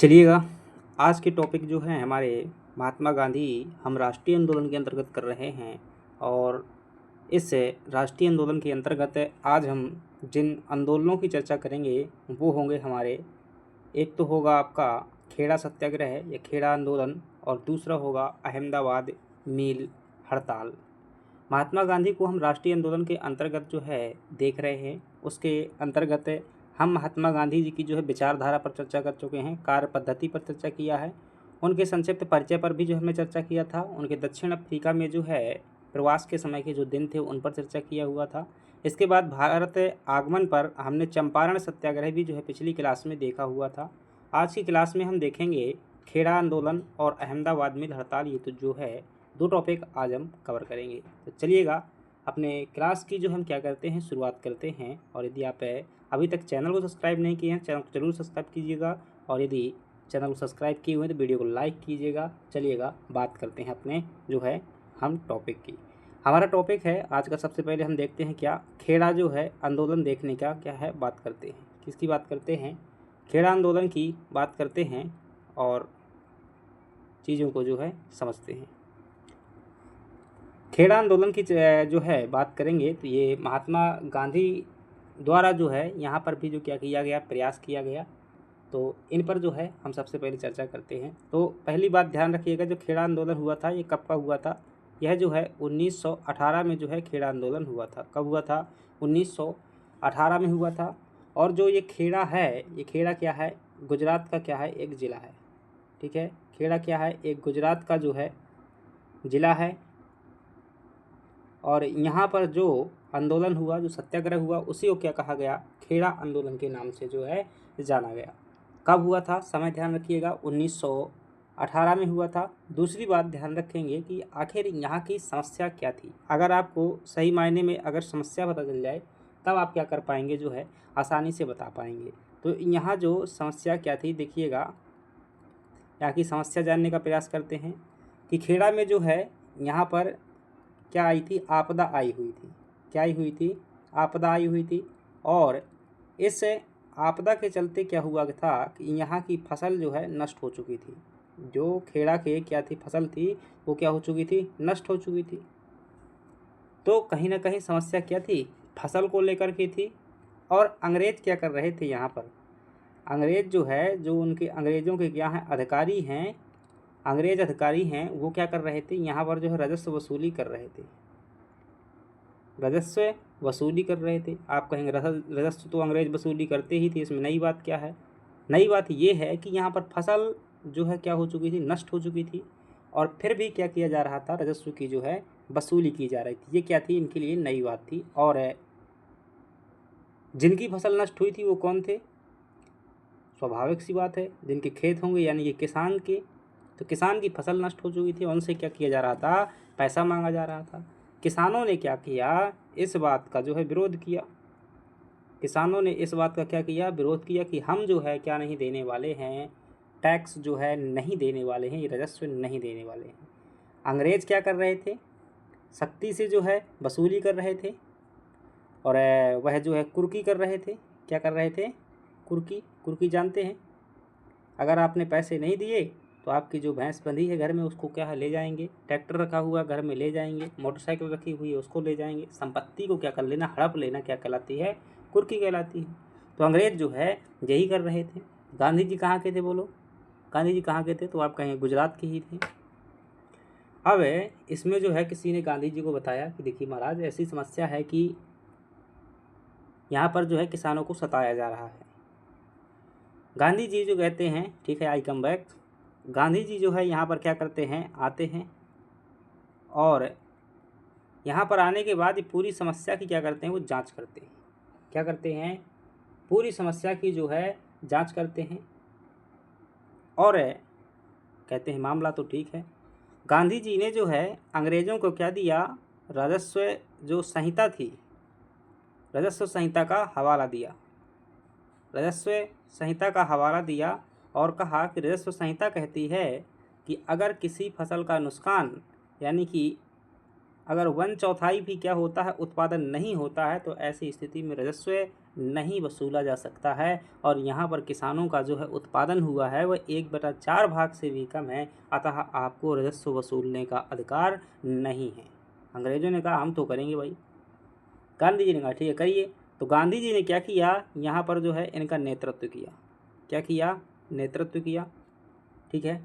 चलिएगा, आज के टॉपिक जो है हमारे महात्मा गांधी हम राष्ट्रीय आंदोलन के अंतर्गत कर रहे हैं। और इस राष्ट्रीय आंदोलन के अंतर्गत आज हम जिन आंदोलनों की चर्चा करेंगे वो होंगे हमारे, एक तो होगा आपका खेड़ा सत्याग्रह या खेड़ा आंदोलन, और दूसरा होगा अहमदाबाद मील हड़ताल। महात्मा गांधी को हम राष्ट्रीय आंदोलन के अंतर्गत जो है देख रहे हैं। उसके अंतर्गत हम महात्मा गांधी जी की जो है विचारधारा पर चर्चा कर चुके हैं, कार्य पद्धति पर चर्चा किया है, उनके संक्षिप्त परिचय पर भी जो हमने चर्चा किया था, उनके दक्षिण अफ्रीका में जो है प्रवास के समय के जो दिन थे उन पर चर्चा किया हुआ था। इसके बाद भारत आगमन पर हमने चंपारण सत्याग्रह भी जो है पिछली क्लास में देखा हुआ था। आज की क्लास में हम देखेंगे खेड़ा आंदोलन और अहमदाबाद मिल हड़ताल। ये तो जो है दो टॉपिक आज हम कवर करेंगे। तो चलिएगा अपने क्लास की जो हम क्या करते हैं शुरुआत करते हैं। और यदि आप अभी तक चैनल को सब्सक्राइब नहीं किए हैं, चैनल को जरूर सब्सक्राइब कीजिएगा, और यदि चैनल को सब्सक्राइब किए हुए हैं तो वीडियो को लाइक कीजिएगा। चलिएगा बात करते हैं अपने जो है हम टॉपिक की। हमारा टॉपिक है आज का, सबसे पहले हम देखते हैं क्या खेड़ा जो है आंदोलन देखने का क्या है, बात करते हैं किसकी बात करते हैं, खेड़ा आंदोलन की बात करते हैं और चीज़ों को जो है समझते हैं। खेड़ा आंदोलन की जो है बात करेंगे तो ये महात्मा गांधी द्वारा जो है यहाँ पर भी जो क्या किया गया, प्रयास किया गया, तो इन पर जो है हम सबसे पहले चर्चा करते हैं। तो पहली बात ध्यान रखिएगा, जो खेड़ा आंदोलन हुआ था ये कब का हुआ था, यह जो है 1918 में जो है खेड़ा आंदोलन हुआ था। कब हुआ था? 1918 में हुआ था। और जो ये खेड़ा है, ये खेड़ा क्या है, गुजरात का क्या है, एक ज़िला है। ठीक है, खेड़ा क्या है, एक गुजरात का जो है ज़िला है। और यहाँ पर जो आंदोलन हुआ, जो सत्याग्रह हुआ, उसी को क्या कहा गया, खेड़ा आंदोलन के नाम से जो है जाना गया। कब हुआ था, समय ध्यान रखिएगा, 1918 में हुआ था। दूसरी बात ध्यान रखेंगे कि आखिर यहाँ की समस्या क्या थी। अगर आपको सही मायने में अगर समस्या पता चल जाए तब आप क्या कर पाएंगे, जो है आसानी से बता पाएंगे। तो यहाँ जो समस्या क्या थी, देखिएगा यहाँ की समस्या जानने का प्रयास करते हैं कि खेड़ा में जो है यहाँ पर क्या आई थी, आपदा आई हुई थी। क्या आई हुई थी? आपदा आई हुई थी। और इस आपदा के चलते क्या हुआ था कि यहाँ की फसल जो है नष्ट हो चुकी थी। जो खेड़ा के क्या थी, फसल थी, वो क्या हो चुकी थी, नष्ट हो चुकी थी। तो कहीं ना कहीं समस्या क्या थी, फसल को लेकर के थी। और अंग्रेज क्या कर रहे थे यहाँ पर, अंग्रेज जो है, जो उनके अंग्रेज़ों के क्या हैं, अधिकारी हैं, अंग्रेज अधिकारी हैं, वो क्या कर रहे थे, यहाँ पर जो है राजस्व वसूली कर रहे थे। राजस्व वसूली कर रहे थे। आप कहेंगे राजस्व तो अंग्रेज वसूली करते ही थे, इसमें नई बात क्या है? नई बात ये है कि यहाँ पर फसल जो है क्या हो चुकी थी, नष्ट हो चुकी थी। और फिर भी क्या किया जा रहा था, राजस्व की जो है वसूली की जा रही थी। ये क्या थी, इनके लिए नई बात थी। और जिनकी फसल नष्ट हुई थी वो कौन थे? स्वाभाविक सी बात है, जिनके खेत होंगे, यानी ये किसान के। तो किसान की फसल नष्ट हो चुकी थी, उनसे क्या किया जा रहा था, पैसा मांगा जा रहा था। किसानों ने क्या किया, इस बात का जो है विरोध किया। किसानों ने इस बात का क्या किया, विरोध किया कि हम जो है क्या नहीं देने वाले हैं, टैक्स जो है नहीं देने वाले हैं, ये राजस्व नहीं देने वाले हैं। अंग्रेज क्या कर रहे थे, सख्ती से जो है वसूली कर रहे थे। और वह जो है कुर्की कर रहे थे। क्या कर रहे थे, कुर्की। कुर्की जानते हैं, अगर आपने पैसे नहीं दिए तो आपकी जो भैंस बंधी है घर में उसको क्या है ले जाएंगे, ट्रैक्टर रखा हुआ घर में ले जाएंगे, मोटरसाइकिल रखी हुई है उसको ले जाएंगे, संपत्ति को क्या कर लेना, हड़प लेना, क्या कहलाती है, कुर्की कहलाती है। तो अंग्रेज जो है यही कर रहे थे। गांधी जी कहाँ के थे, बोलो, गांधी जी कहाँ के थे? तो आप कहेंगे गुजरात के ही थे। अब इसमें जो है किसी ने गांधी जी को बताया कि देखिए महाराज, ऐसी समस्या है कि यहाँ पर जो है किसानों को सताया जा रहा है। गांधी जी जो कहते हैं, ठीक है, आई कम बैक, गांधी जी जो है यहाँ पर क्या करते हैं, आते हैं। और यहाँ पर आने के बाद ये पूरी समस्या की क्या करते हैं, वो जांच करते हैं। क्या करते हैं, पूरी समस्या की जो है जांच करते हैं। और कहते हैं मामला तो ठीक है। गांधी जी ने जो है अंग्रेज़ों को क्या दिया, राजस्व जो संहिता थी, राजस्व संहिता का हवाला दिया। राजस्व संहिता का हवाला दिया और कहा कि राजस्व संहिता कहती है कि अगर किसी फसल का नुकसान, यानी कि अगर 1/4 भी क्या होता है उत्पादन नहीं होता है तो ऐसी स्थिति में राजस्व नहीं वसूला जा सकता है। और यहाँ पर किसानों का जो है उत्पादन हुआ है वह 1/4 भाग से भी कम है, अतः आपको राजस्व वसूलने का अधिकार नहीं है। अंग्रेजों ने कहा हम तो करेंगे भाई, गांधी जी ने कहा ठीक है करिए। तो गांधी जी ने क्या किया, यहाँ पर जो है इनका नेतृत्व किया। क्या किया? नेतृत्व किया। ठीक है,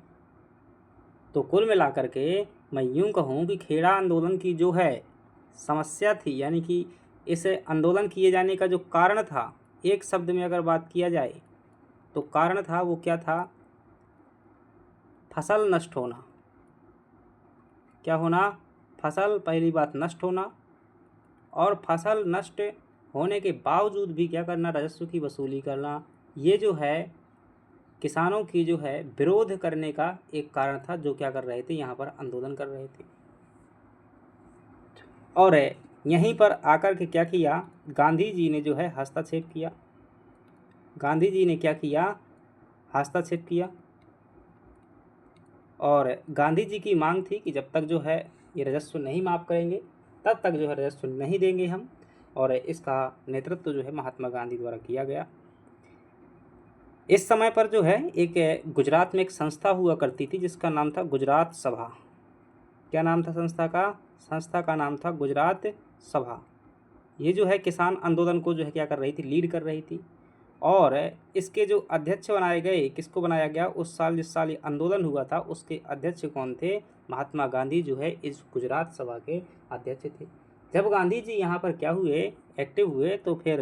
तो कुल मिलाकर के मैं यूँ कहूँ कि खेड़ा आंदोलन की जो है समस्या थी, यानी कि इस आंदोलन किए जाने का जो कारण था, एक शब्द में अगर बात किया जाए तो कारण था वो क्या था? फसल नष्ट होना। क्या होना? फसल, पहली बात नष्ट होना, और फसल नष्ट होने के बावजूद भी क्या करना? राजस्व की वसूली करना। ये जो है किसानों की जो है विरोध करने का एक कारण था, जो क्या कर रहे थे? यहाँ पर आंदोलन कर रहे थे। और यहीं पर आकर के क्या किया? गांधी जी ने जो है हस्तक्षेप किया। गांधी जी ने क्या किया? हस्तक्षेप किया। और गांधी जी की मांग थी कि जब तक जो है ये राजस्व नहीं माफ़ करेंगे तब तक जो है राजस्व नहीं देंगे हम। और इसका नेतृत्व जो है महात्मा गांधी द्वारा किया गया। इस समय पर जो है एक गुजरात में एक संस्था हुआ करती थी जिसका नाम था गुजरात सभा। क्या नाम था संस्था का? संस्था का नाम था गुजरात सभा। ये जो है किसान आंदोलन को जो है क्या कर रही थी? लीड कर रही थी। और इसके जो अध्यक्ष बनाए गए, किसको बनाया गया? उस साल जिस साल ये आंदोलन हुआ था उसके अध्यक्ष कौन थे? महात्मा गांधी जो है इस गुजरात सभा के अध्यक्ष थे। जब गांधी जी यहाँ पर क्या हुए? एक्टिव हुए, तो फिर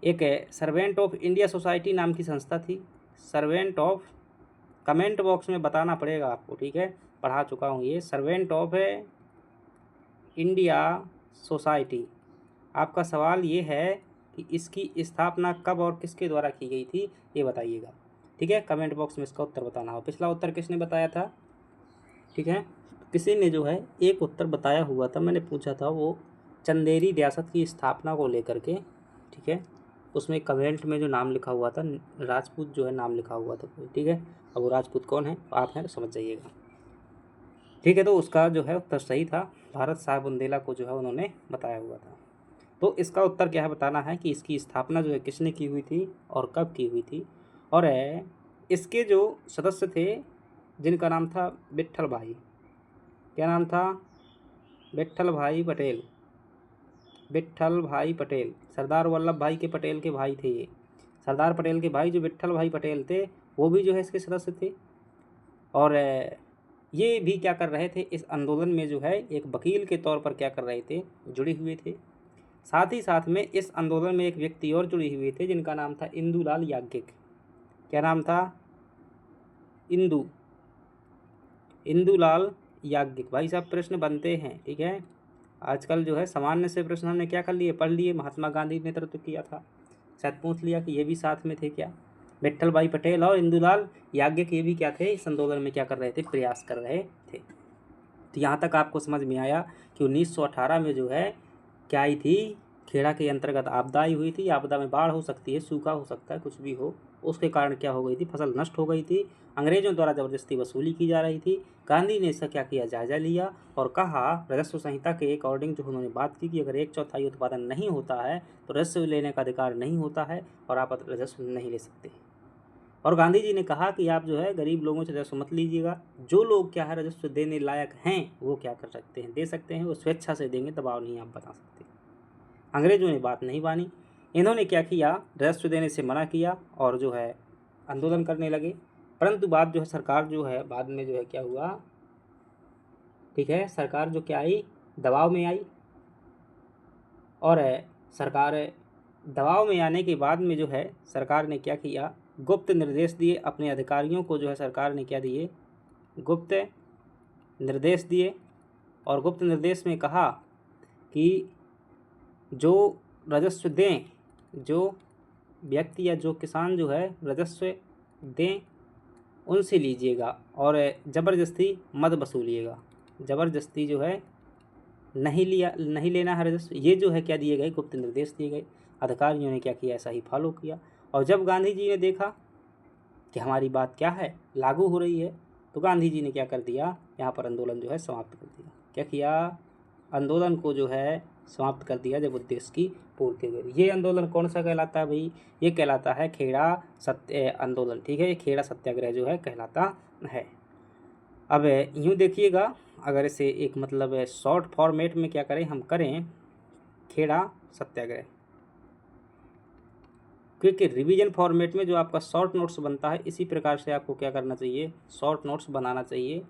एक सर्वेंट ऑफ इंडिया सोसाइटी नाम की संस्था थी। सर्वेंट ऑफ, कमेंट बॉक्स में बताना पड़ेगा आपको, ठीक है, पढ़ा चुका हूँ ये। Servant of India society. आपका सवाल ये है कि इसकी स्थापना कब और किसके द्वारा की गई थी, ये बताइएगा। ठीक है, कमेंट बॉक्स में इसका उत्तर बताना हो। पिछला उत्तर किसने बताया था? ठीक है, किसी ने जो है एक उत्तर बताया हुआ था, मैंने पूछा था, वो चंदेरी रियासत की स्थापना को लेकर के। ठीक है, उसमें कमेंट में जो नाम लिखा हुआ था राजपूत जो है नाम लिखा हुआ था कोई। ठीक है, अब वो राजपूत कौन है आप हैं तो समझ जाइएगा। ठीक है, तो उसका जो है उत्तर सही था, भारत साहब बुंदेला को जो है उन्होंने बताया हुआ था। तो इसका उत्तर क्या है बताना है कि इसकी स्थापना जो है किसने की हुई थी और कब की हुई थी। और इसके जो सदस्य थे जिनका नाम था विट्ठल भाई। क्या नाम था? विट्ठल भाई पटेल। विट्ठल भाई पटेल, सरदार वल्लभ भाई के पटेल के भाई थे ये। सरदार पटेल के भाई जो विट्ठल भाई पटेल थे वो भी जो है इसके सदस्य थे। और ये भी क्या कर रहे थे? इस आंदोलन में जो है एक वकील के तौर पर क्या कर रहे थे? जुड़े हुए थे। साथ ही साथ में इस आंदोलन में एक व्यक्ति और जुड़े हुए थे जिनका नाम था इंदुलाल याज्ञिक। क्या नाम था? इंदुलाल याज्ञिक। भाई साहब प्रश्न बनते हैं, ठीक है, आजकल जो है सामान्य से प्रश्न हमने क्या कर लिए? पढ़ लिए। महात्मा गांधी ने नेतृत्व किया था, शायद पूछ लिया कि ये भी साथ में थे क्या? विट्ठल भाई पटेल और इंदुलाल याज्ञिक ये भी क्या थे? इस आंदोलन में क्या कर रहे थे? प्रयास कर रहे थे। तो यहाँ तक आपको समझ में आया कि 1918 में जो है क्या आई थी? खेड़ा के अंतर्गत आपदा आई हुई थी। आपदा में बाढ़ हो सकती है, सूखा हो सकता है, कुछ भी हो, उसके कारण क्या हो गई थी? फसल नष्ट हो गई थी। अंग्रेजों द्वारा ज़बरदस्ती वसूली की जा रही थी। गांधी ने इसका क्या किया? जायजा लिया और कहा, राजस्व संहिता के अकॉर्डिंग जो उन्होंने बात की कि अगर 1/4 उत्पादन नहीं होता है तो राजस्व लेने का अधिकार नहीं होता है और आप राजस्व नहीं ले सकते। और गांधी जी ने कहा कि आप जो है गरीब लोगों से राजस्व मत लीजिएगा। जो लोग क्या है राजस्व देने लायक हैं वो क्या कर सकते हैं? दे सकते हैं, वो स्वेच्छा से देंगे, दबाव नहीं आप बता सकते। अंग्रेजों ने बात नहीं मानी। इन्होंने क्या किया? राजस्व देने से मना किया और जो है आंदोलन करने लगे। परंतु बाद जो है सरकार जो है बाद में जो है क्या हुआ? ठीक है, सरकार जो क्या आई? दबाव में आई। और सरकार दबाव में आने के बाद में जो है सरकार ने क्या किया? गुप्त निर्देश दिए अपने अधिकारियों को। जो है सरकार ने क्या दिए? गुप्त निर्देश दिए। और गुप्त निर्देश में कहा कि जो राजस्व दें, जो व्यक्ति या जो किसान जो है राजस्व दें उनसे लीजिएगा और ज़बरदस्ती मत वसूलिएगा। ज़बरदस्ती जो है नहीं लेना है राजस्व। ये जो है क्या दिए गए? गुप्त निर्देश दिए गए। अधिकारियों ने क्या किया? ऐसा ही फॉलो किया। और जब गांधी जी ने देखा कि हमारी बात क्या है लागू हो रही है, तो गांधी जी ने क्या कर दिया? यहाँ पर आंदोलन जो है समाप्त कर दिया। क्या किया? आंदोलन को जो है समाप्त कर दिया जब उद्देश्य की पूर्ति हुई। ये आंदोलन कौन सा कहलाता है भाई? ये कहलाता है खेड़ा सत्य आंदोलन। ठीक है, ये खेड़ा सत्याग्रह जो है कहलाता है। अब यूँ देखिएगा, अगर इसे एक मतलब शॉर्ट फॉर्मेट में क्या करें, हम करें खेड़ा सत्याग्रह, क्योंकि रिवीजन फॉर्मेट में जो आपका शॉर्ट नोट्स बनता है इसी प्रकार से आपको क्या करना चाहिए, शॉर्ट नोट्स बनाना चाहिए।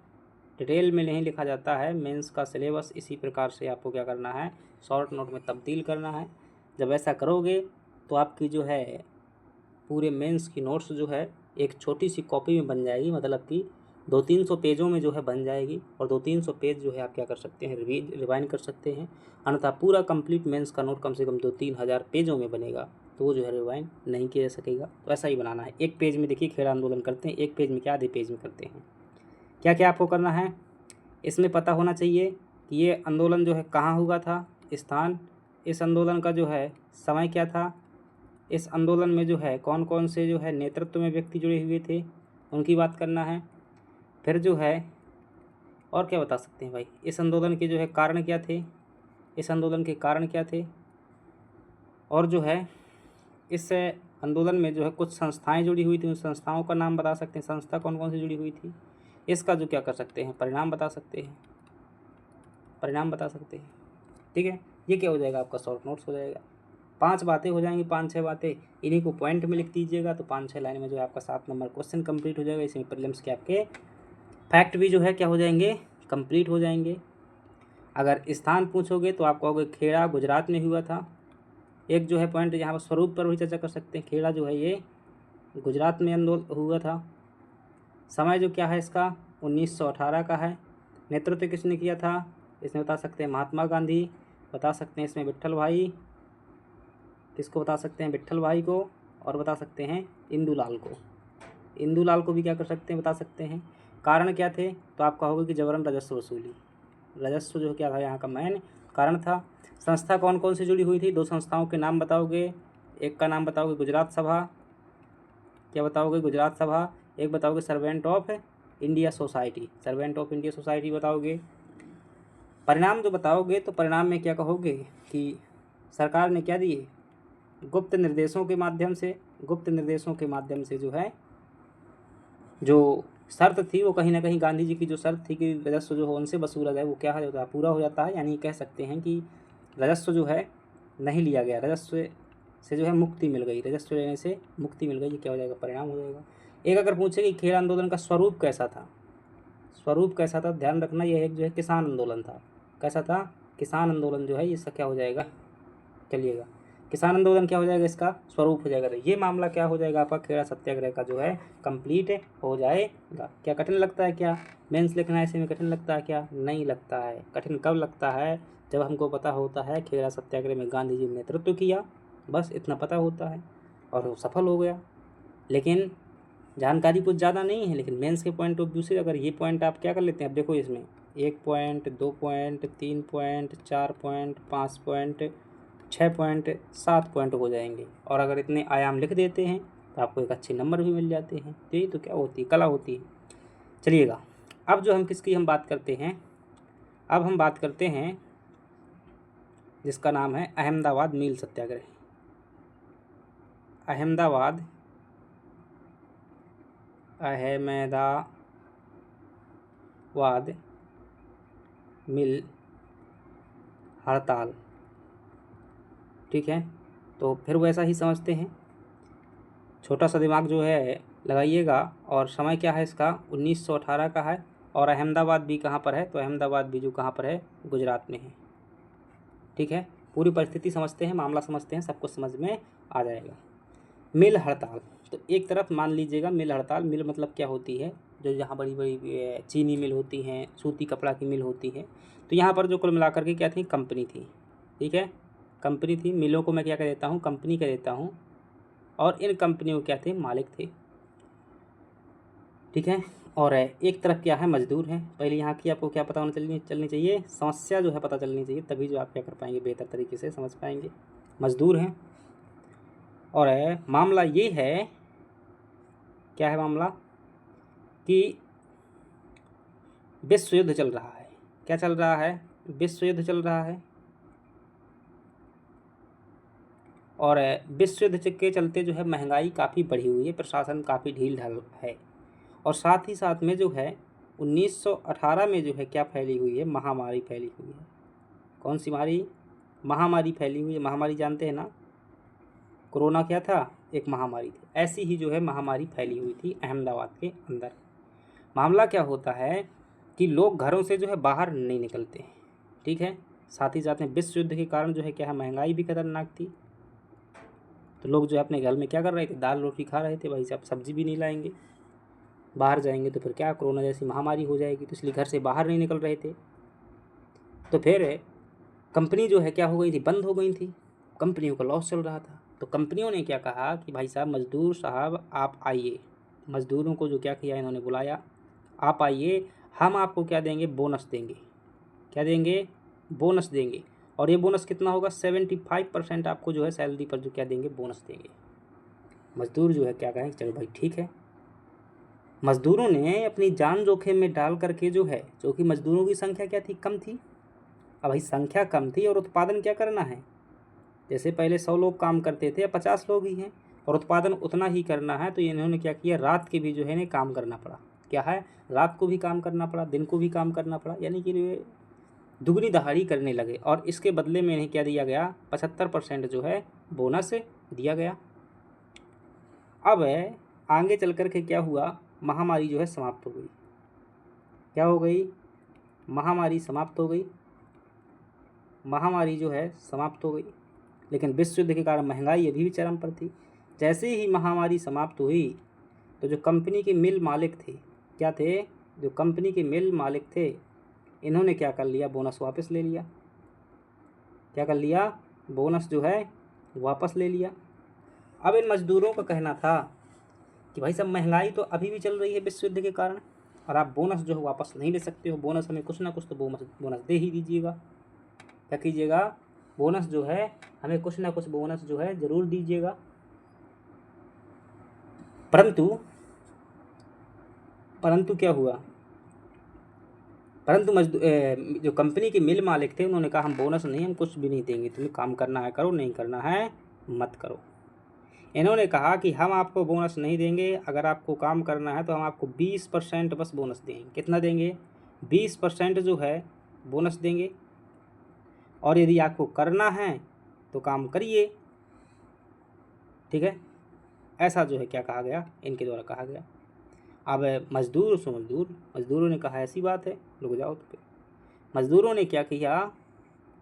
डिटेल में नहीं लिखा जाता है, मेंस का सिलेबस इसी प्रकार से आपको क्या करना है, शॉर्ट नोट में तब्दील करना है। जब ऐसा करोगे तो आपकी जो है पूरे मेंस की नोट्स जो है एक छोटी सी कॉपी में बन जाएगी, मतलब कि 200-300 पेजों में जो है बन जाएगी, और 200-300 पेज जो है आप क्या कर सकते हैं, रिवाइंड कर सकते हैं। अन्यथा पूरा कंप्लीट मेंस का नोट कम से कम 2-3 हज़ार पेजों में बनेगा, तो वो जो है रिवाइंड नहीं किया जा सकेगा। तो ऐसा ही बनाना है। एक पेज में देखिए खेड़ा आंदोलन करते हैं, एक पेज में क्या, आधे पेज में करते हैं। क्या क्या आपको करना है, इसमें पता होना चाहिए कि ये आंदोलन जो है कहाँ हुआ था, स्थान, इस आंदोलन का जो है समय क्या था, इस आंदोलन में जो है कौन कौन से जो है नेतृत्व में व्यक्ति जुड़े हुए थे, उनकी बात करना है। फिर जो है और क्या बता सकते हैं भाई, इस आंदोलन के जो है कारण क्या थे, इस आंदोलन के कारण क्या थे, और जो है इस आंदोलन में जो है कुछ संस्थाएं जुड़ी हुई थी, उन संस्थाओं का नाम बता सकते हैं, संस्था कौन कौन सी जुड़ी हुई थी। इसका जो क्या कर सकते हैं, परिणाम बता सकते हैं, परिणाम बता सकते हैं। ठीक है, ये क्या हो जाएगा, आपका शॉर्ट नोट्स हो जाएगा। 5 बातें हो जाएंगी, 5-6 बातें, इन्हीं को पॉइंट में लिख दीजिएगा, तो 5-6 लाइन में जो है आपका 7 नंबर क्वेश्चन कंप्लीट हो जाएगा। इसमें प्रीलिम्स के आपके फैक्ट भी जो है क्या हो जाएंगे, कंप्लीट हो जाएंगे। अगर स्थान पूछोगे तो आप कहोगे खेड़ा गुजरात में हुआ था। एक जो है पॉइंट यहाँ पर स्वरूप पर भी चर्चा कर सकते हैं, खेड़ा जो है ये गुजरात में आंदोलन हुआ था। समय जो क्या है इसका 1918 का है। नेतृत्व किसने किया था, इसमें बता सकते हैं महात्मा गांधी, बता सकते हैं इसमें विट्ठल भाई, किसको बता सकते हैं, विट्ठल भाई को, और बता सकते हैं इंदुलाल को, इंदुलाल को भी क्या कर सकते हैं, बता सकते हैं। कारण क्या थे, तो आप कहोगे कि जबरन राजस्व वसूली, राजस्व जो क्या था यहाँ का मेन कारण था। संस्था कौन कौन सी जुड़ी हुई थी, 2 संस्थाओं के नाम बताओगे, एक का नाम बताओगे गुजरात सभा, क्या बताओगे, गुजरात सभा, एक बताओगे servant of India society, servant of India society बताओगे। परिणाम जो बताओगे तो परिणाम में क्या कहोगे कि सरकार ने क्या दिए, गुप्त निर्देशों के माध्यम से, गुप्त निर्देशों के माध्यम से जो है जो शर्त थी वो कहीं ना कहीं गांधी जी की जो शर्त थी कि राजस्व जो है उनसे वसूला जाए, वो क्या हो जाता है, पूरा हो जाता है। यानी कह सकते हैं कि राजस्व जो है नहीं लिया गया, राजस्व से जो है मुक्ति मिल गई, राजस्व लेने से मुक्ति मिल गई, ये क्या हो जाएगा, परिणाम हो जाएगा। एक अगर पूछे कि खेड़ा आंदोलन का स्वरूप कैसा था, स्वरूप कैसा था, ध्यान रखना यह एक जो है किसान आंदोलन था। कैसा था, किसान आंदोलन जो है इसका क्या हो जाएगा, चलिएगा किसान आंदोलन क्या हो जाएगा, इसका स्वरूप हो जाएगा। तो ये मामला क्या हो जाएगा, आपका खेड़ा सत्याग्रह का जो है कंप्लीट हो जाएगा। क्या कठिन लगता है, क्या मेंस लिखना ऐसे में कठिन लगता है, क्या नहीं लगता है। कठिन कब लगता है, जब हमको पता होता है खेड़ा सत्याग्रह में गांधी जी ने नेतृत्व किया, बस इतना पता होता है और वो सफल हो गया। लेकिन जानकारी कुछ ज़्यादा नहीं है, लेकिन मेंस के पॉइंट ऑफ व्यू से अगर ये पॉइंट आप क्या कर लेते हैं, अब देखो इसमें 1 point, 2 point, 3 point, 4 point, 5 point, 6 point, 7 point हो जाएंगे। और अगर इतने आयाम लिख देते हैं तो आपको एक अच्छे नंबर भी मिल जाते हैं। तो ये तो क्या होती है, कला होती है। चलिएगा, अब जो हम किसकी हम बात करते हैं, अब हम बात करते हैं जिसका नाम है अहमदाबाद मील सत्याग्रह। अहमदाबाद मिल हड़ताल। ठीक है, तो फिर वैसा ही समझते हैं, छोटा सा दिमाग जो है लगाइएगा। और समय क्या है इसका 1918 का है, और अहमदाबाद भी कहाँ पर है, तो अहमदाबाद भी जो कहाँ पर है, गुजरात में है। ठीक है, पूरी परिस्थिति समझते हैं, मामला समझते हैं, सब कुछ समझ में आ जाएगा। मिल हड़ताल, तो एक तरफ मान लीजिएगा मिल हड़ताल, मिल मतलब क्या होती है, जो यहाँ बड़ी बड़ी चीनी मिल होती हैं, सूती कपड़ा की मिल होती है। तो यहाँ पर जो कुल मिलाकर के क्या थी, कंपनी थी। ठीक है, कंपनी थी, मिलों को मैं क्या कह देता हूँ, कंपनी कह देता हूँ, और इन कंपनियों क्या थे, मालिक थे। ठीक है, और एक तरफ क्या है, मजदूर हैं। पहले यहाँ की आपको क्या पता होना चलनी चाहिए, समस्या जो है पता चलनी चाहिए, तभी जो आप क्या कर पाएंगे, बेहतर तरीके से समझ पाएंगे। मजदूर हैं, और मामला ये है, क्या है मामला, कि विश्व युद्ध चल रहा है। क्या चल रहा है, विश्व युद्ध चल रहा है और विश्व युद्ध के चलते जो है महंगाई काफ़ी बढ़ी हुई है, प्रशासन काफ़ी ढील ढाल है। और साथ ही साथ में जो है 1918 में जो है क्या फैली हुई है, महामारी फैली हुई है। कौन सी महामारी फैली हुई है। महामारी जानते हैं ना, कोरोना क्या था, एक महामारी थी। ऐसी ही जो है महामारी फैली हुई थी अहमदाबाद के अंदर। मामला क्या होता है कि लोग घरों से जो है बाहर नहीं निकलते हैं, ठीक है। साथ ही साथ में विश्व युद्ध के कारण जो है क्या है, महंगाई भी खतरनाक थी। तो लोग जो है अपने घर में क्या कर रहे थे, दाल रोटी खा रहे थे। भाई साहब सब्जी भी नहीं लाएंगे, बाहर जाएंगे तो फिर क्या, कोरोना जैसी महामारी हो जाएगी। तो इसलिए घर से बाहर नहीं निकल रहे थे। तो फिर कंपनी जो है क्या हो गई थी, बंद हो गई थी। कंपनियों का लॉस चल रहा था। तो कंपनियों ने क्या कहा कि भाई साहब मज़दूर साहब आप आइए। मज़दूरों को जो क्या किया, इन्होंने बुलाया, आप आइए, हम आपको क्या देंगे, बोनस देंगे। क्या देंगे, बोनस देंगे। और ये बोनस कितना होगा, 75% आपको जो है सैलरी पर जो क्या देंगे, बोनस देंगे। मज़दूर जो है क्या कहें, चलो भाई ठीक है। मज़दूरों ने अपनी जान जोखिम में डाल करके जो है, जो कि मज़दूरों की संख्या क्या थी, कम थी। अब भाई संख्या कम थी और उत्पादन क्या करना है, जैसे पहले 100 लोग काम करते थे, अब 50 लोग ही हैं और उत्पादन उतना ही करना है। तो इन्होंने क्या किया, रात के भी जो है इन्हें काम करना पड़ा। क्या है, रात को भी काम करना पड़ा, दिन को भी काम करना पड़ा, यानी कि दुगनी दहाड़ी करने लगे। और इसके बदले में इन्हें क्या दिया गया, 75% जो है बोनस दिया गया। अब आगे चल कर के क्या हुआ, महामारी जो है समाप्त हो गई। क्या हो गई, महामारी समाप्त हो गई। महामारी जो है समाप्त हो गई, लेकिन विश्व युद्ध के कारण महंगाई अभी भी चरम पर थी। जैसे ही महामारी समाप्त हुई तो जो कंपनी के मिल मालिक थे, क्या थे, जो कंपनी के मिल मालिक थे, इन्होंने क्या कर लिया, बोनस वापस ले लिया। क्या कर लिया, बोनस जो है वापस ले लिया। अब इन मज़दूरों का कहना था कि भाई साहब महंगाई तो अभी भी चल रही है विश्व युद्ध के कारण, और आप बोनस जो है वापस नहीं ले सकते हो। बोनस हमें कुछ ना कुछ तो बोनस दे ही दीजिएगा। क्या कीजिएगा, बोनस जो है हमें कुछ ना कुछ बोनस जो है ज़रूर दीजिएगा। परंतु क्या हुआ, परंतु जो कंपनी के मिल मालिक थे उन्होंने कहा हम बोनस नहीं, हम कुछ भी नहीं देंगे, तुम्हें काम करना है करो, नहीं करना है मत करो। इन्होंने कहा कि हम आपको बोनस नहीं देंगे, अगर आपको काम करना है तो हम आपको 20% बस बोनस देंगे। कितना देंगे, 20% जो है बोनस देंगे, और यदि आपको करना है तो काम करिए। ठीक है, ऐसा जो है क्या कहा गया, इनके द्वारा कहा गया। अब मज़दूरों ने कहा ऐसी बात है, रुक जाओ। तो फिर मज़दूरों ने क्या किया,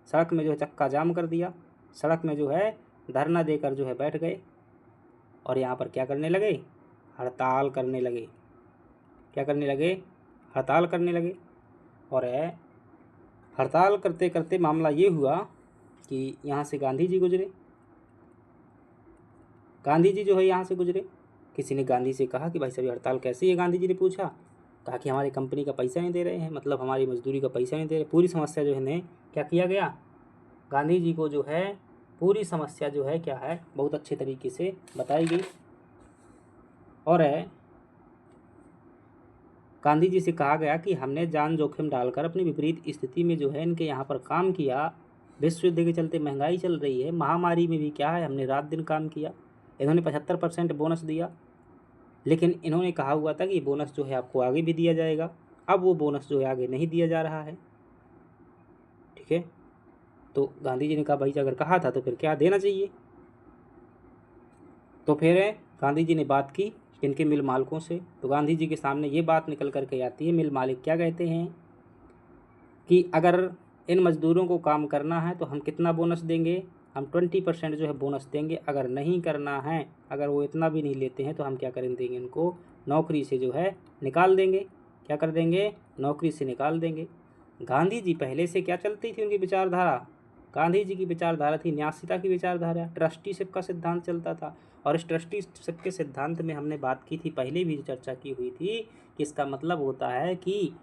सड़क में जो है चक्का जाम कर दिया, सड़क में जो है धरना देकर जो है बैठ गए, और यहाँ पर क्या करने लगे, हड़ताल करने लगे। क्या करने लगे, हड़ताल करने लगे। और हड़ताल करते करते मामला ये हुआ कि यहाँ से गांधी जी गुजरे। गांधी जी जो है यहाँ से गुजरे। किसी ने गांधी से कहा कि भाई साहब हड़ताल कैसी है, गांधी जी ने पूछा। कहा कि हमारी कंपनी का पैसा नहीं दे रहे हैं, मतलब हमारी मजदूरी का पैसा नहीं दे रहे। पूरी समस्या जो है ने क्या किया गया, गांधी जी को जो है पूरी समस्या जो है क्या है बहुत अच्छे तरीके से बताई गई। और गांधी जी से कहा गया कि हमने जान जोखिम डालकर अपनी विपरीत स्थिति में जो है इनके यहाँ पर काम किया। विश्व युद्ध के चलते महंगाई चल रही है, महामारी में भी क्या है हमने रात दिन काम किया। इन्होंने 75% बोनस दिया, लेकिन इन्होंने कहा हुआ था कि बोनस जो है आपको आगे भी दिया जाएगा। अब वो बोनस जो है आगे नहीं दिया जा रहा है। ठीक है, तो गांधी जी ने कहा भाई अगर कहा था तो फिर क्या देना चाहिए। तो फिर गांधी जी ने बात की इनके मिल मालिकों से। तो गांधी जी के सामने ये बात निकल कर के आती है, मिल मालिक क्या कहते हैं कि अगर इन मज़दूरों को काम करना है तो हम कितना बोनस देंगे, हम 20% जो है बोनस देंगे। अगर नहीं करना है, अगर वो इतना भी नहीं लेते हैं तो हम क्या करें देंगे, इनको नौकरी से जो है निकाल देंगे। क्या कर देंगे, नौकरी से निकाल देंगे। गांधी जी पहले से क्या चलती थी उनकी विचारधारा, गांधी जी की विचारधारा थी न्यासीता की विचारधारा, ट्रस्टीशिप का सिद्धांत चलता था। और इस ट्रस्टीशिप के सिद्धांत में हमने बात की थी, पहले भी चर्चा की हुई थी कि इसका मतलब होता है कि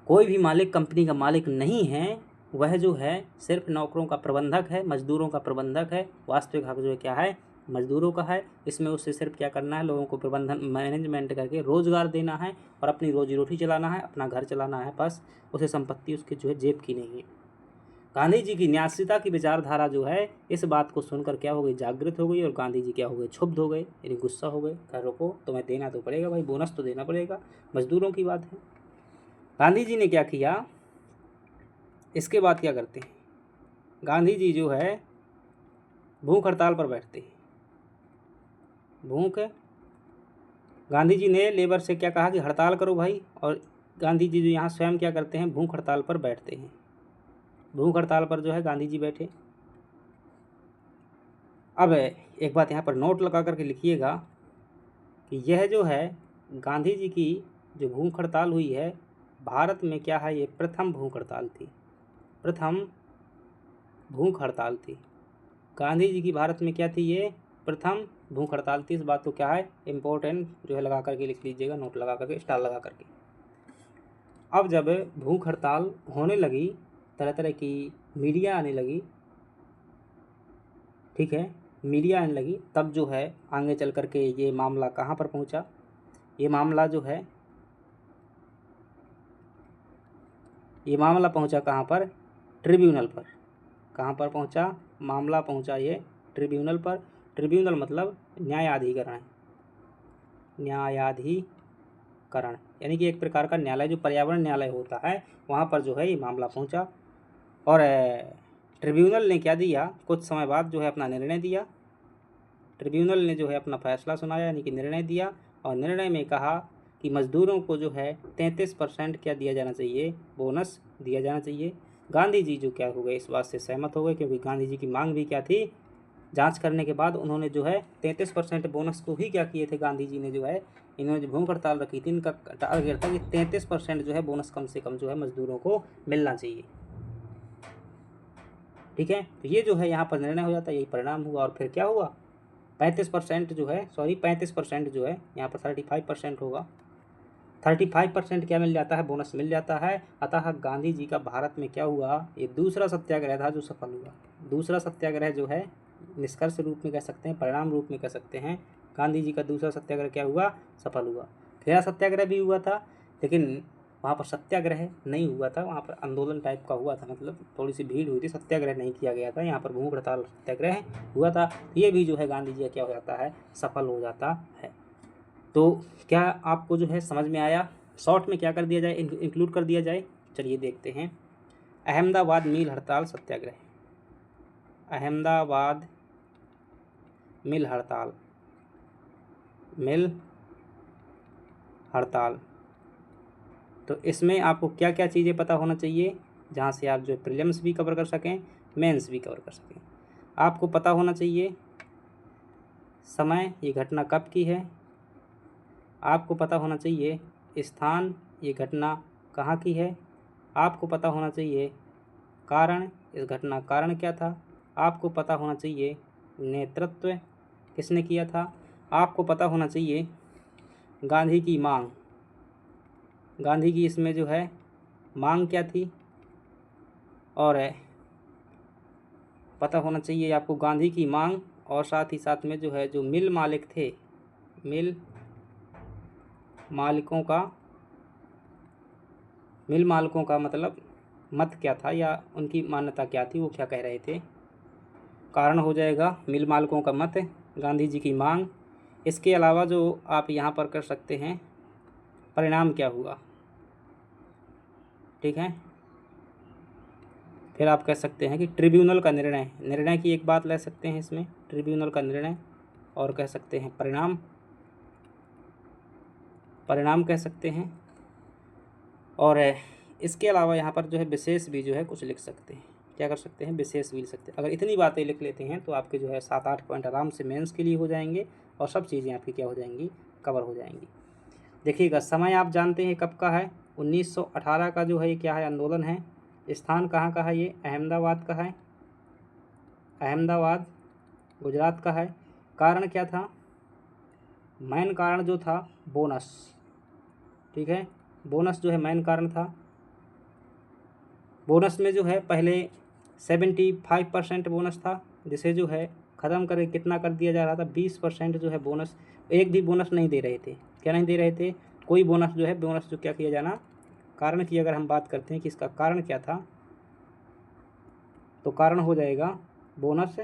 कोई भी मालिक कंपनी का मालिक नहीं है, वह जो है सिर्फ नौकरों का प्रबंधक है, मजदूरों का प्रबंधक है। वास्तविक हक जो है क्या है, मजदूरों का है। इसमें उससे सिर्फ क्या करना है, लोगों को प्रबंधन मैनेजमेंट करके रोज़गार देना है और अपनी रोजी रोटी चलाना है, अपना घर चलाना है, बस। उसे संपत्ति उसके जो है जेब की नहीं है। गांधी जी की न्यासीता की विचारधारा जो है इस बात को सुनकर क्या हो गई, जागृत हो गई, और गांधी जी क्या हो गए, क्षुब्ध हो गए, यानी गुस्सा हो गए। कहा रुको, तुम्हें देना तो पड़ेगा भाई, बोनस तो देना पड़ेगा, मजदूरों की बात है। गांधी जी ने क्या किया, इसके बाद क्या करते हैं, गांधी जी जो है भूख हड़ताल पर बैठते हैं। गांधी जी ने लेबर से क्या कहा कि हड़ताल करो भाई, और गांधी जी जो यहाँ स्वयं क्या करते हैं, भूख हड़ताल पर बैठते हैं। भूख हड़ताल पर जो है गांधी जी बैठे। अब एक बात यहाँ पर नोट लगा करके लिखिएगा कि यह जो है गांधी जी की जो भूख हड़ताल हुई है, भारत में क्या है, ये प्रथम भूख हड़ताल थी। प्रथम भूख हड़ताल थी गांधी जी की, भारत में क्या थी, ये प्रथम भूख हड़ताल थी। इस बात को क्या है, इम्पोर्टेंट जो है लगा करके लिख लीजिएगा, नोट लगा करके, स्टार लगा करके। अब जब भूख हड़ताल होने लगी, तरह तरह की मीडिया आने लगी, ठीक है, मीडिया आने लगी, तब जो है आगे चल करके ये मामला कहाँ पर पहुँचा, ये मामला जो है, ये मामला पहुँचा कहाँ पर, ट्रिब्यूनल पर। कहाँ पर पहुँचा मामला, पहुँचा ये ट्रिब्यूनल पर। ट्रिब्यूनल मतलब न्यायाधिकरण, न्यायाधिकरण यानी कि एक प्रकार का न्यायालय, जो पर्यावरण न्यायालय होता है, वहाँ पर जो है ये मामला पहुँचा। और ट्रिब्यूनल ने क्या दिया, कुछ समय बाद जो है अपना निर्णय दिया। ट्रिब्यूनल ने जो है अपना फैसला सुनाया, यानी कि निर्णय दिया, और निर्णय में कहा कि मज़दूरों को जो है 33% क्या दिया जाना चाहिए, बोनस दिया जाना चाहिए। गांधी जी जो क्या हो गए, इस बात से सहमत हो गए, क्योंकि गांधी जी की मांग भी क्या थी, जांच करने के बाद उन्होंने जो है 33% बोनस को ही क्या किए थे, गांधी जी ने जो है, इन्होंने जो भूख हड़ताल रखी थी, इनका टारगेट था कि 33% जो है बोनस कम से कम जो है मजदूरों को मिलना चाहिए। ठीक है, तो ये जो है यहाँ पर निर्णय हो जाता है, यही परिणाम हुआ। और फिर क्या हुआ, 35% जो है, 35% जो है, यहाँ पर 35% होगा, 35% क्या मिल जाता है, बोनस मिल जाता है। अतः गांधी जी का भारत में क्या हुआ, ये दूसरा सत्याग्रह था जो सफल हुआ। दूसरा सत्याग्रह जो है, निष्कर्ष रूप में कह सकते हैं, परिणाम रूप में कह सकते हैं, गांधी जी का दूसरा सत्याग्रह क्या हुआ, सफल हुआ। पहला सत्याग्रह भी हुआ था, लेकिन वहाँ पर सत्याग्रह नहीं हुआ था, वहाँ पर आंदोलन टाइप का हुआ था, मतलब थोड़ी सी भीड़ हुई थी, सत्याग्रह नहीं किया गया था। यहाँ पर भूख हड़ताल सत्याग्रह हुआ था। ये भी जो है गांधी जी का क्या हो जाता है, सफल हो जाता है। तो क्या आपको जो है समझ में आया, शॉर्ट में क्या कर दिया जाए, इंक्लूड कर दिया जाए, चलिए देखते हैं। अहमदाबाद मिल हड़ताल सत्याग्रह, अहमदाबाद मिल हड़ताल, मिल हड़ताल। तो इसमें आपको क्या क्या चीज़ें पता होना चाहिए, जहाँ से आप जो प्रीलिम्स भी कवर कर सकें, मेंस भी कवर कर सकें। आपको पता होना चाहिए समय, ये घटना कब की है। आपको पता होना चाहिए स्थान, ये घटना कहाँ की है। आपको पता होना चाहिए कारण, इस घटना कारण क्या था। आपको पता होना चाहिए नेतृत्व किसने किया था। आपको पता होना चाहिए गांधी की मांग, गांधी की इसमें जो है मांग क्या थी। और पता होना चाहिए आपको गांधी की मांग, और साथ ही साथ में जो है जो मिल मालिक थे, मिल मालिकों का मतलब मत क्या था, या उनकी मान्यता क्या थी, वो क्या कह रहे थे। कारण हो जाएगा मिल मालिकों का मत, गांधी जी की मांग। इसके अलावा जो आप यहाँ पर कर सकते हैं, परिणाम क्या हुआ, ठीक है। फिर आप कह सकते हैं कि ट्रिब्यूनल का निर्णय, निर्णय की एक बात ले सकते हैं इसमें, ट्रिब्यूनल का निर्णय, और कह सकते हैं परिणाम, परिणाम कह सकते हैं। और इसके अलावा यहाँ पर जो है विशेष भी जो है कुछ लिख सकते हैं, क्या कर सकते हैं, विशेष भी लिख सकते हैं। अगर इतनी बातें लिख लेते हैं तो आपके जो है 7-8 पॉइंट आराम से मेंस के लिए हो जाएंगे, और सब चीज़ें आपकी क्या हो जाएंगी, कवर हो जाएंगी। देखिएगा, समय आप जानते हैं कब का है, 1918 का जो है ये क्या है, आंदोलन है। स्थान कहाँ का है, ये अहमदाबाद का है, अहमदाबाद गुजरात का है। कारण क्या था, मेन कारण जो था बोनस, ठीक है, बोनस जो है मेन कारण था। बोनस में जो है पहले 75% बोनस था, जिसे जो है ख़त्म करके कितना कर दिया जा रहा था, 20% जो है बोनस, एक भी बोनस नहीं दे रहे थे। क्या नहीं दे रहे थे, कोई बोनस जो है, बोनस जो क्या किया जाना, कारण की अगर हम बात करते हैं कि इसका कारण क्या था, तो कारण हो जाएगा बोनस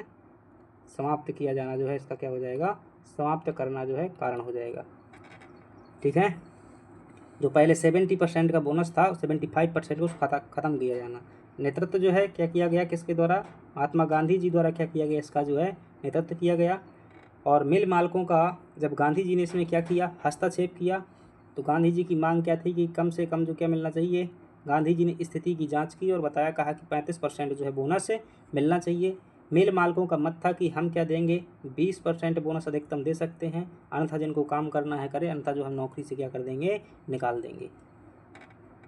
समाप्त किया जाना, जो है इसका क्या हो जाएगा, समाप्त करना जो है कारण हो जाएगा। ठीक है, जो पहले 70% का बोनस था 75% को ख़त्म किया जाना। नेतृत्व जो है क्या किया गया, किसके द्वारा, महात्मा गांधी जी द्वारा क्या किया गया, इसका जो है नेतृत्व किया गया। और मिल मालिकों का जब गांधी जी ने इसमें क्या किया, हस्तक्षेप किया, तो गांधी जी की मांग क्या थी कि कम से कम जो क्या मिलना चाहिए, गांधी जी ने स्थिति की जांच की और बताया, कहा कि 35% जो है बोनस मिलना चाहिए। मिल मालिकों का मत था कि हम क्या देंगे, 20% बोनस अधिकतम दे सकते हैं, अन्यथा जिनको काम करना है करें, अन्यथा जो हम नौकरी से क्या कर देंगे, निकाल देंगे।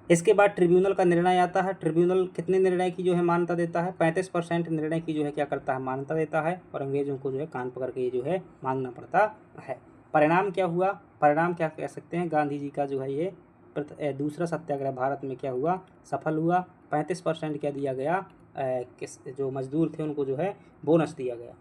इसके बाद ट्रिब्यूनल का निर्णय आता है। ट्रिब्यूनल कितने निर्णय की जो है मान्यता देता है, 35% निर्णय की जो है क्या करता है, मान्यता देता है, और अंग्रेजों को जो है कान पकड़ के जो है मांगना पड़ता है। परिणाम क्या हुआ, परिणाम क्या कह सकते हैं, गांधी जी का जो है ये दूसरा सत्याग्रह भारत में क्या हुआ, सफल हुआ। 35% क्या दिया गया, किस जो मजदूर थे उनको जो है बोनस दिया गया।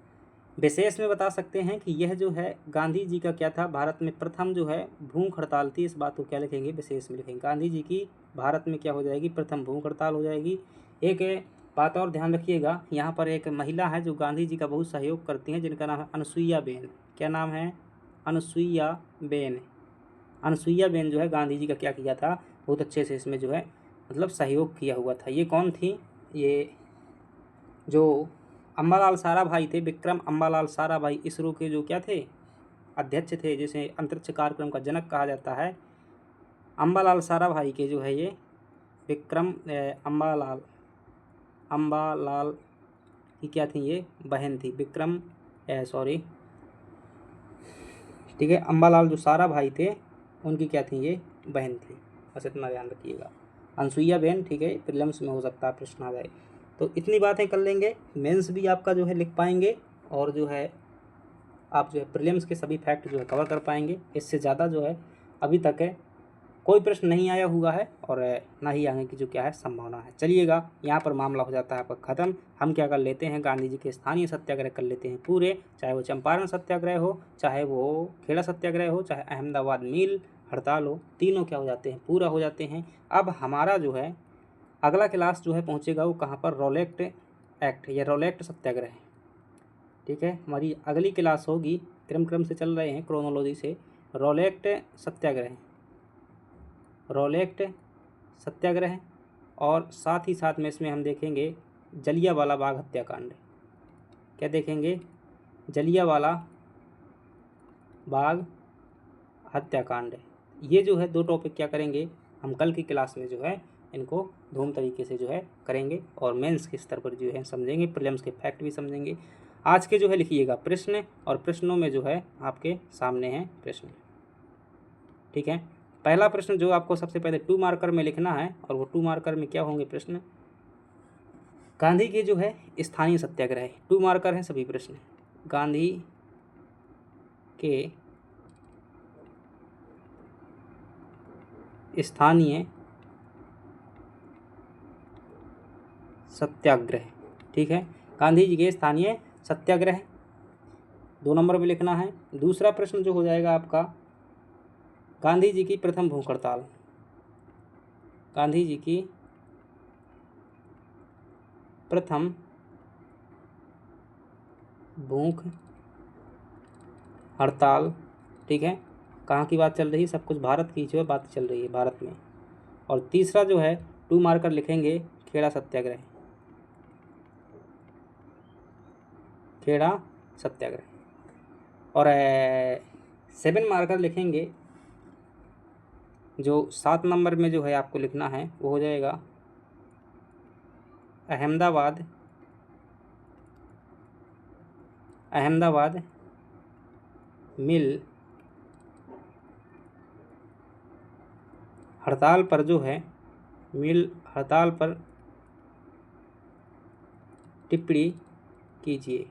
विशेष में बता सकते हैं कि यह जो है गांधी जी का क्या था, भारत में प्रथम जो है भूख हड़ताल थी। इस बात को क्या लिखेंगे, विशेष में लिखेंगे, गांधी जी की भारत में क्या हो जाएगी, प्रथम भूख हड़ताल हो जाएगी। एक बात और ध्यान रखिएगा, यहाँ पर एक महिला है जो गांधी जी का बहुत सहयोग करती हैं, जिनका नाम है अनुसुईया बेन। क्या नाम है, अनुसुईया बेन। अनुसुईया बेन जो है गांधी जी का क्या किया था, बहुत अच्छे से इसमें जो है मतलब सहयोग किया हुआ था। ये कौन थी, ये जो अम्बालाल साराभाई थे, विक्रम अम्बालाल साराभाई, इसरो के जो क्या थे, अध्यक्ष थे, जिसे अंतरिक्ष कार्यक्रम का जनक कहा जाता है। अम्बालाल साराभाई के जो है ये विक्रम अम्बालाल की क्या थी, ये बहन थी, विक्रम सॉरी ठीक है, अम्बालाल जो साराभाई थे उनकी क्या थी, ये बहन थी, बस इतना ध्यान रखिएगा, अनुसुईया बहन। ठीक है, प्रीलिम्स में हो सकता है प्रश्न आ जाए, तो इतनी बातें कर लेंगे, मेंस भी आपका जो है लिख पाएंगे, और जो है आप जो है प्रीलिम्स के सभी फैक्ट जो है कवर कर पाएंगे। इससे ज़्यादा जो है अभी तक है कोई प्रश्न नहीं आया हुआ है, और ना ही आने की जो क्या है संभावना है। चलिएगा, यहाँ पर मामला हो जाता है आपका ख़त्म। हम क्या कर लेते हैं, गांधी जी के स्थानीय सत्याग्रह कर लेते हैं पूरे, चाहे वो चंपारण सत्याग्रह हो, चाहे वो खेड़ा सत्याग्रह हो, चाहे अहमदाबाद मिल हड़ताल हो, तीनों क्या हो जाते हैं, पूरा हो जाते हैं। अब हमारा जो है अगला क्लास जो है पहुँचेगा वो कहाँ पर, रॉलेट एक्ट या रॉलेट सत्याग्रह। ठीक है, हमारी अगली क्लास होगी, क्रम से चल रहे हैं क्रोनोलॉजी से, रॉलेट सत्याग्रह, रॉलेट सत्याग्रह, और साथ ही साथ में इसमें हम देखेंगे जलियांवाला बाग हत्याकांड। क्या देखेंगे, जलियांवाला बाग हत्याकांड। ये जो है दो टॉपिक क्या करेंगे, हम कल की क्लास में जो है इनको धूम तरीके से जो है करेंगे, और मेंस के स्तर पर जो है समझेंगे, प्रीलिम्स के फैक्ट भी समझेंगे। आज के जो है लिखिएगा प्रश्न, और प्रश्नों में जो है आपके सामने हैं प्रश्न। ठीक है, पहला प्रश्न जो आपको सबसे पहले 2 मार्कर में लिखना है, और वो 2 मार्कर में क्या होंगे प्रश्न, गांधी के जो है स्थानीय सत्याग्रह, 2 मार्कर हैं सभी प्रश्न, गांधी के स्थानीय सत्याग्रह। ठीक है, गांधी जी के स्थानीय सत्याग्रह 2 नंबर में लिखना है। दूसरा प्रश्न जो हो जाएगा आपका, गांधी जी की प्रथम भूख हड़ताल, गांधी जी की प्रथम भूख हड़ताल। ठीक है, कहाँ की बात चल रही है, सब कुछ भारत की जो है बात चल रही है, भारत में। और तीसरा जो है 2 मार्कर लिखेंगे खेड़ा सत्याग्रह, खेड़ा सत्याग्रह। और 7 मार्कर लिखेंगे, जो 7 नंबर में जो है आपको लिखना है वो हो जाएगा अहमदाबाद मिल हड़ताल पर जो है, मिल हड़ताल पर टिप्पणी कीजिए।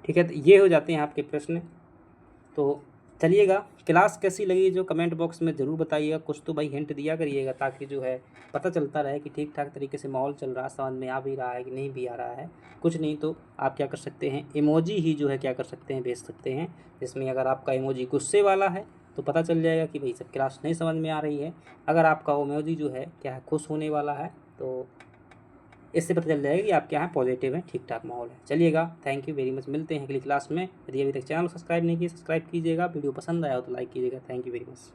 ठीक है, तो ये हो जाते हैं आपके प्रश्न। तो चलिएगा, क्लास कैसी लगी जो कमेंट बॉक्स में ज़रूर बताइएगा। कुछ तो भाई हिंट दिया करिएगा ताकि जो है पता चलता रहे कि ठीक ठाक तरीके से माहौल चल रहा है, समझ में आ भी रहा है कि नहीं भी आ रहा है। कुछ नहीं तो आप क्या कर सकते हैं, इमोजी ही जो है क्या कर सकते हैं, भेज सकते हैं, जिसमें अगर आपका इमोजी गुस्से वाला है तो पता चल जाएगा कि भाई सब क्लास नहीं समझ में आ रही है। अगर आपका इमोजी जो है क्या है, खुश होने वाला है, तो इससे पता चल जाएगा कि आपके यहाँ पॉजिटिव है, ठीक ठाक माहौल है। चलिएगा, थैंक यू वेरी मच, मिलते हैं अगली क्लास में। यदि अभी तक चैनल सब्सक्राइब नहीं किए, सब्सक्राइब कीजिएगा। वीडियो पसंद आया हो तो लाइक कीजिएगा। Thank you very much.